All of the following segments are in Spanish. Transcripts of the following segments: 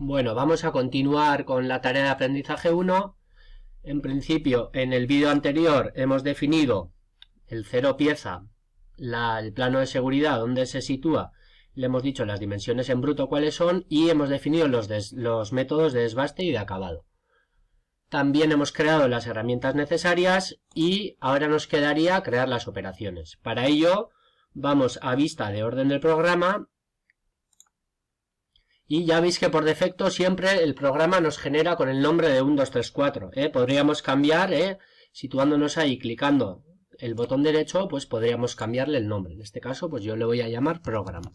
Bueno, vamos a continuar con la tarea de aprendizaje 1. En principio, en el vídeo anterior hemos definido el cero pieza, el plano de seguridad, donde se sitúa, le hemos dicho las dimensiones en bruto cuáles son y hemos definido los métodos de desbaste y de acabado. También hemos creado las herramientas necesarias y ahora nos quedaría crear las operaciones. Para ello vamos a vista de orden del programa y ya veis que por defecto siempre el programa nos genera con el nombre de 1, 2, 3, 4. Podríamos cambiar, situándonos ahí, clicando el botón derecho, pues podríamos cambiarle el nombre. En este caso, pues yo le voy a llamar programa.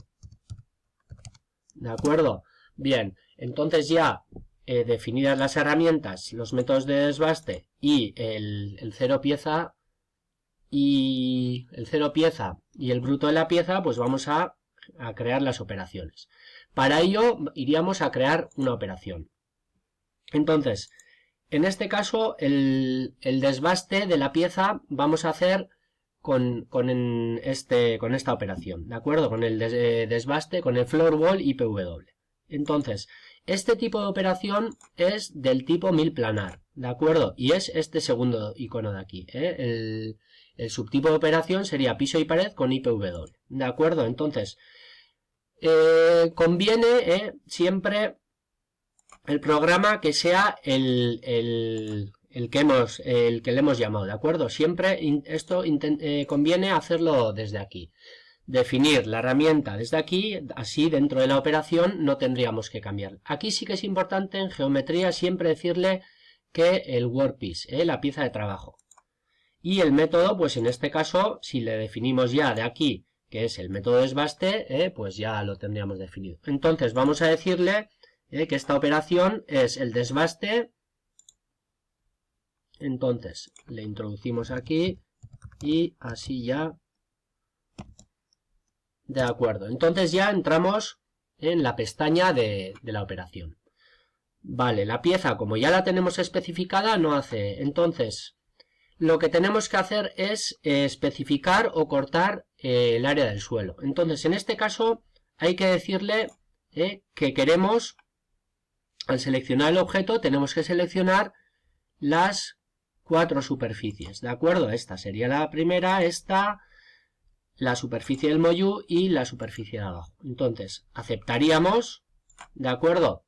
¿De acuerdo? Bien, entonces ya definidas las herramientas, los métodos de desbaste y el cero pieza y el bruto de la pieza, pues vamos a crear las operaciones. Para ello iríamos a crear una operación. Entonces, en este caso el desbaste de la pieza vamos a hacer con esta operación, ¿de acuerdo? Con el desbaste, con el floorwall IPW. Entonces, este tipo de operación es del tipo milplanar, ¿de acuerdo? Y es este segundo icono de aquí, El subtipo de operación sería piso y pared con IPW, ¿de acuerdo? Entonces, conviene siempre el programa que sea el que le hemos llamado, ¿de acuerdo? Siempre esto conviene hacerlo desde aquí. Definir la herramienta desde aquí, así dentro de la operación no tendríamos que cambiar. Aquí sí que es importante en geometría siempre decirle que el workpiece, la pieza de trabajo. Y el método, pues en este caso, si le definimos ya de aquí, que es el método desbaste, pues ya lo tendríamos definido. Entonces vamos a decirle que esta operación es el desbaste. Entonces le introducimos aquí y así ya. De acuerdo, entonces ya entramos en la pestaña de la operación. Vale, la pieza como ya la tenemos especificada no hace, entonces lo que tenemos que hacer es especificar o cortar el área del suelo. Entonces en este caso hay que decirle que queremos, al seleccionar el objeto tenemos que seleccionar las 4 superficies, ¿de acuerdo? Esta sería la primera, esta, la superficie del moyú y la superficie de abajo. Entonces, aceptaríamos, ¿de acuerdo?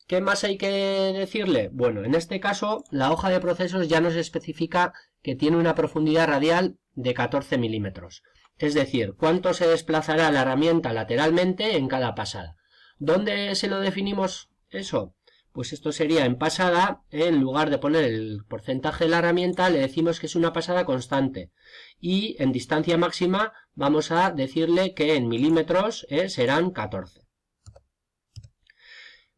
¿Qué más hay que decirle? Bueno, en este caso, la hoja de procesos ya nos especifica que tiene una profundidad radial de 14 milímetros. Es decir, cuánto se desplazará la herramienta lateralmente en cada pasada. ¿Dónde se lo definimos eso? Pues esto sería en pasada, en lugar de poner el porcentaje de la herramienta, le decimos que es una pasada constante. Y en distancia máxima vamos a decirle que en milímetros serán 14.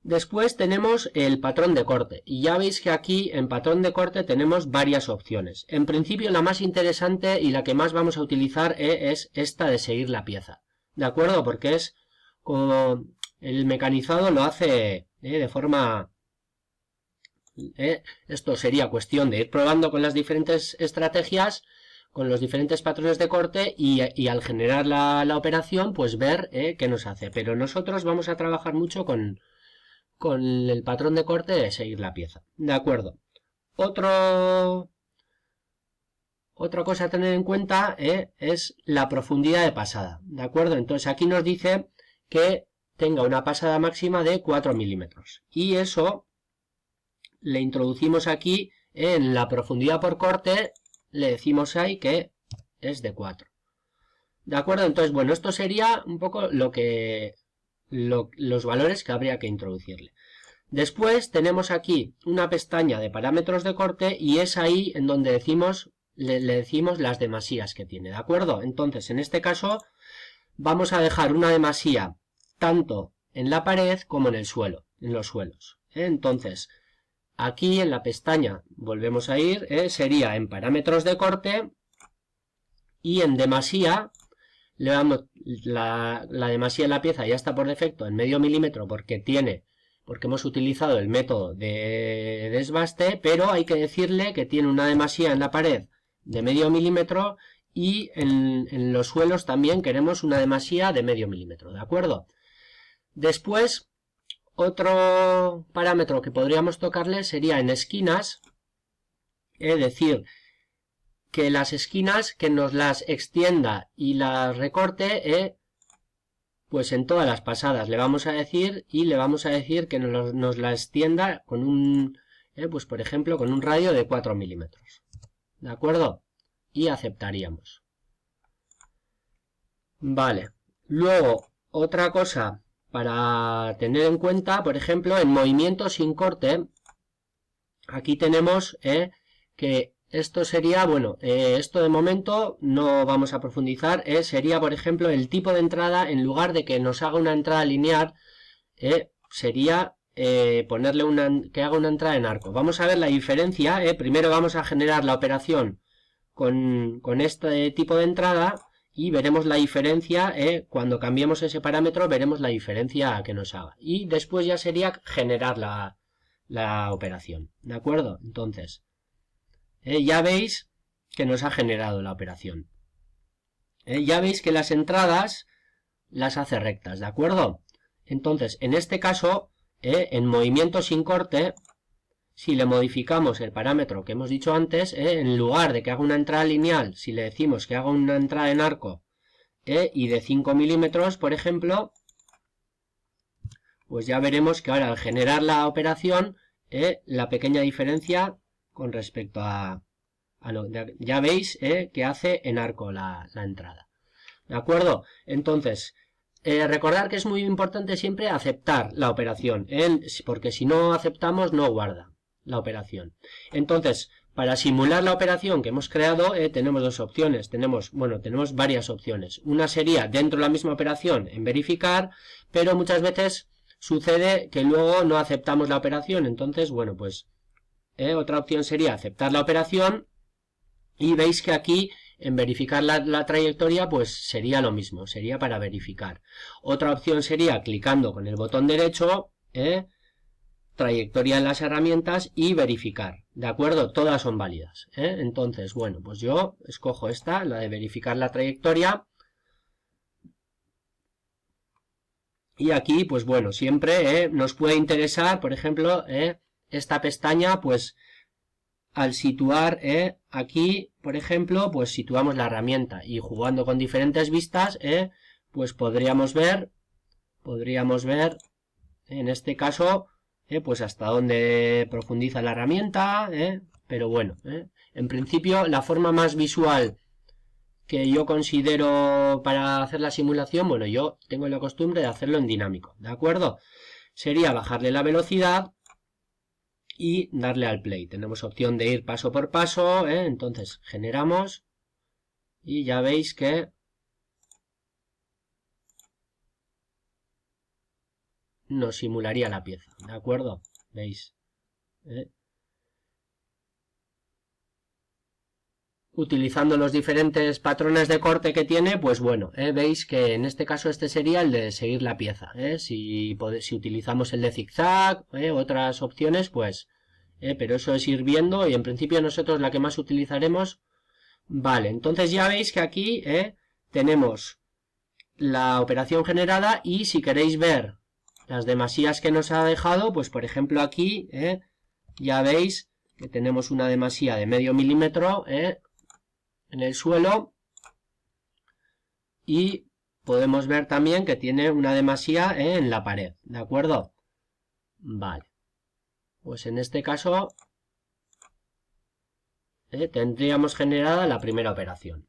Después tenemos el patrón de corte. Y ya veis que aquí en patrón de corte tenemos varias opciones. En principio la más interesante y la que más vamos a utilizar es esta de seguir la pieza. ¿De acuerdo? Porque es como el mecanizado lo hace de forma... esto sería cuestión de ir probando con las diferentes estrategias, con los diferentes patrones de corte y al generar la operación, pues ver qué nos hace. Pero nosotros vamos a trabajar mucho con el patrón de corte de seguir la pieza. De acuerdo. Otra cosa a tener en cuenta es la profundidad de pasada. De acuerdo. Entonces aquí nos dice que tenga una pasada máxima de 4 milímetros. Y eso le introducimos aquí en la profundidad por corte, le decimos ahí que es de 4. ¿De acuerdo? Entonces, bueno, esto sería un poco los valores que habría que introducirle. Después tenemos aquí una pestaña de parámetros de corte y es ahí en donde le decimos las demasías que tiene. ¿De acuerdo? Entonces, en este caso, vamos a dejar una demasía tanto en la pared como en el suelo, en los suelos. Entonces, aquí en la pestaña, volvemos a ir, sería en parámetros de corte y en demasía, le damos la demasía de la pieza ya está por defecto en medio milímetro porque hemos utilizado el método de desbaste, pero hay que decirle que tiene una demasía en la pared de medio milímetro y en los suelos también queremos una demasía de medio milímetro, ¿de acuerdo? Después, Otro parámetro que podríamos tocarle sería en esquinas, es decir, que las esquinas que nos las extienda y las recorte, pues en todas las pasadas le vamos a decir, y le vamos a decir que nos la extienda con un, pues por ejemplo, con un radio de 4 milímetros. ¿De acuerdo? Y aceptaríamos. Vale. Luego, otra cosa para tener en cuenta, por ejemplo, en movimiento sin corte, aquí tenemos que esto sería, bueno, esto de momento no vamos a profundizar, sería, por ejemplo, el tipo de entrada, en lugar de que nos haga una entrada lineal, sería ponerle que haga una entrada en arco. Vamos a ver la diferencia, primero vamos a generar la operación con este tipo de entrada, y veremos la diferencia, cuando cambiemos ese parámetro veremos la diferencia que nos haga. Y después ya sería generar la operación, ¿de acuerdo? Entonces, ya veis que nos ha generado la operación. Ya veis que las entradas las hace rectas, ¿de acuerdo? Entonces, en este caso, en movimiento sin corte, si le modificamos el parámetro que hemos dicho antes, en lugar de que haga una entrada lineal, si le decimos que haga una entrada en arco y de 5 milímetros, por ejemplo, pues ya veremos que ahora al generar la operación, la pequeña diferencia con respecto a ya veis que hace en arco la entrada. ¿De acuerdo? Entonces, recordar que es muy importante siempre aceptar la operación, porque si no aceptamos no guarda la operación. Entonces, para simular la operación que hemos creado, tenemos dos opciones. Tenemos varias opciones. Una sería dentro de la misma operación en verificar, pero muchas veces sucede que luego no aceptamos la operación. Entonces, bueno, pues otra opción sería aceptar la operación, y veis que aquí en verificar la trayectoria pues sería lo mismo, sería para verificar. Otra opción sería clicando con el botón derecho, trayectoria en las herramientas y verificar, ¿de acuerdo? Todas son válidas, Entonces, bueno, pues yo escojo esta, la de verificar la trayectoria, y aquí, pues bueno, siempre nos puede interesar, por ejemplo, esta pestaña, pues al situar aquí, por ejemplo, pues situamos la herramienta, y jugando con diferentes vistas, pues podríamos ver en este caso, pues hasta dónde profundiza la herramienta, pero bueno, en principio la forma más visual que yo considero para hacer la simulación, bueno, yo tengo la costumbre de hacerlo en dinámico, ¿de acuerdo? Sería bajarle la velocidad y darle al play. Tenemos opción de ir paso por paso, entonces generamos y ya veis que nos simularía la pieza, ¿de acuerdo? ¿Veis? Utilizando los diferentes patrones de corte que tiene, pues bueno, veis que en este caso este sería el de seguir la pieza. Si utilizamos el de zigzag, otras opciones, pues, pero eso es ir viendo, y en principio nosotros la que más utilizaremos. Vale, entonces ya veis que aquí tenemos la operación generada, y si queréis ver las demasías que nos ha dejado, pues por ejemplo aquí ya veis que tenemos una demasía de medio milímetro en el suelo, y podemos ver también que tiene una demasía en la pared, ¿de acuerdo? Vale, pues en este caso tendríamos generada la primera operación.